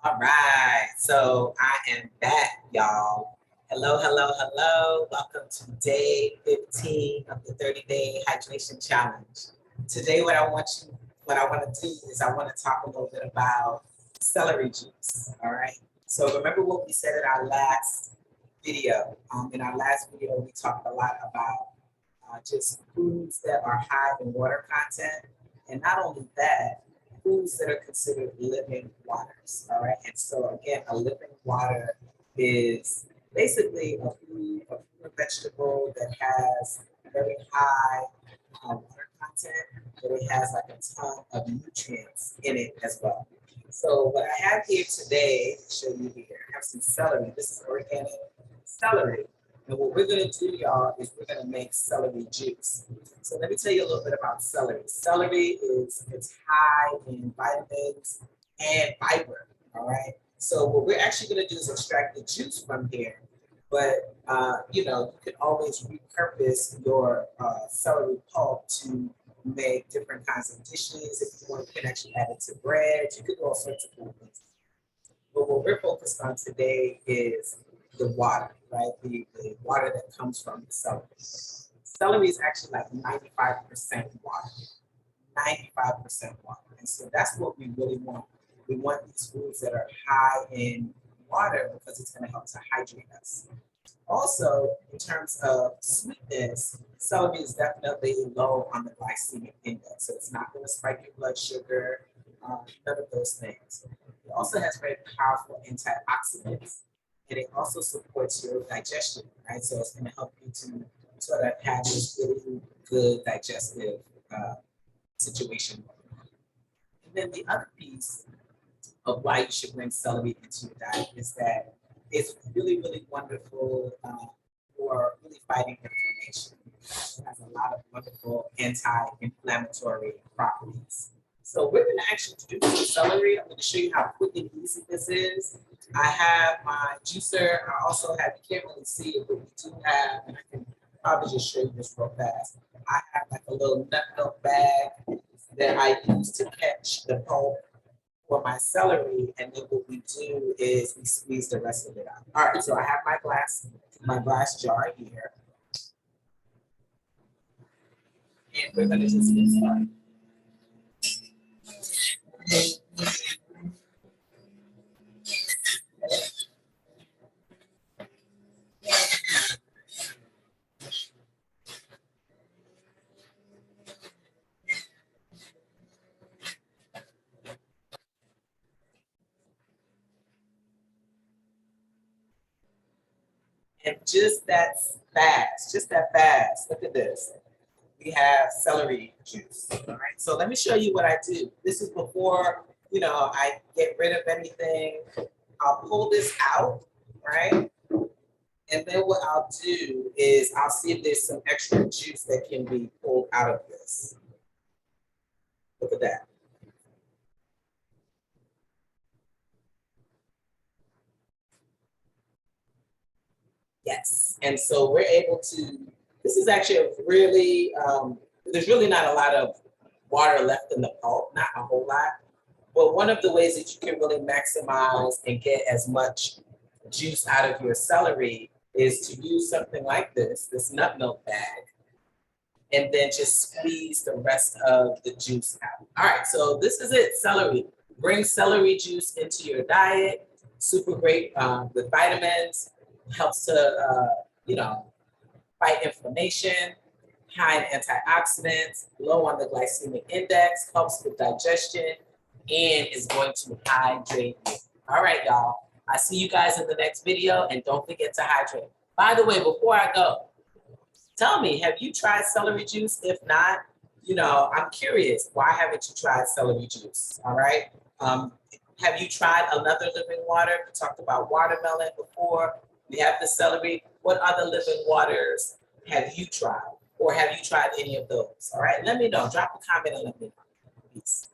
All right, so I am back, y'all. Hello, hello, hello. Welcome to day 15 of the 30-day hydration challenge. Today, what I want to do is I want to talk a little bit about celery juice. All right. So remember what we said in our last video. In our last video, we talked a lot about just foods that are high in water content, and not only that, foods that are considered living waters. All right. And so again, a living water is basically a food, a vegetable that has very high water content, but it has like a ton of nutrients in it as well. So what I have here today to show you here, I have some celery. This is organic celery. And what we're going to do, y'all, is we're going to make celery juice. So let me tell you a little bit about celery. Celery it's high in vitamins and fiber, all right? So what we're actually going to do is extract the juice from here. But, you can always repurpose your celery pulp to make different kinds of dishes. If you want, you can actually add it to bread. You can do all sorts of cool things. But what we're focused on today is the water, right? The water that comes from the celery. Celery is actually like 95% water, 95% water. And so that's what we really want. We want these foods that are high in water because it's going to help to hydrate us. Also, in terms of sweetness, celery is definitely low on the glycemic index. So it's not going to spike your blood sugar, none of those things. It also has very powerful antioxidants, and it also supports your digestion, right? So it's going to help you to sort of have this really good digestive situation. And then the other piece of why you should bring celery into your diet is that it's really, really wonderful for really fighting inflammation. It has a lot of wonderful anti-inflammatory properties. So we're going to actually do some celery. I'm going to show you how quick and easy this is. I have my juicer. I also have, you can't really see it, but we do have, and I can probably just show you this real fast. I have like a little nut milk bag that I use to catch the pulp for my celery, and then what we do is we squeeze the rest of it out. All right, so I have my glass jar here, and we're gonna just get started. And just that fast, look at this. We have celery juice, all right? So let me show you what I do. This is before, I get rid of anything. I'll pull this out, right? And then what I'll do is I'll see if there's some extra juice that can be pulled out of this. Look at that. Yes, and so we're able to, this is actually a really, there's really not a lot of water left in the pulp, not a whole lot. But one of the ways that you can really maximize and get as much juice out of your celery is to use something like this nut milk bag, and then just squeeze the rest of the juice out. All right, so this is it, celery. Bring celery juice into your diet. Super great with vitamins, helps to, fight inflammation, high in antioxidants, low on the glycemic index, helps with digestion, and is going to hydrate you. All right, y'all. I see you guys in the next video, and don't forget to hydrate. By the way, before I go, tell me, have you tried celery juice? If not, I'm curious, why haven't you tried celery juice? All right. Have you tried another living water? We talked about watermelon before. We have the celery. What other living waters have you tried? Or have you tried any of those? All right, let me know. Drop a comment and let me know. Peace.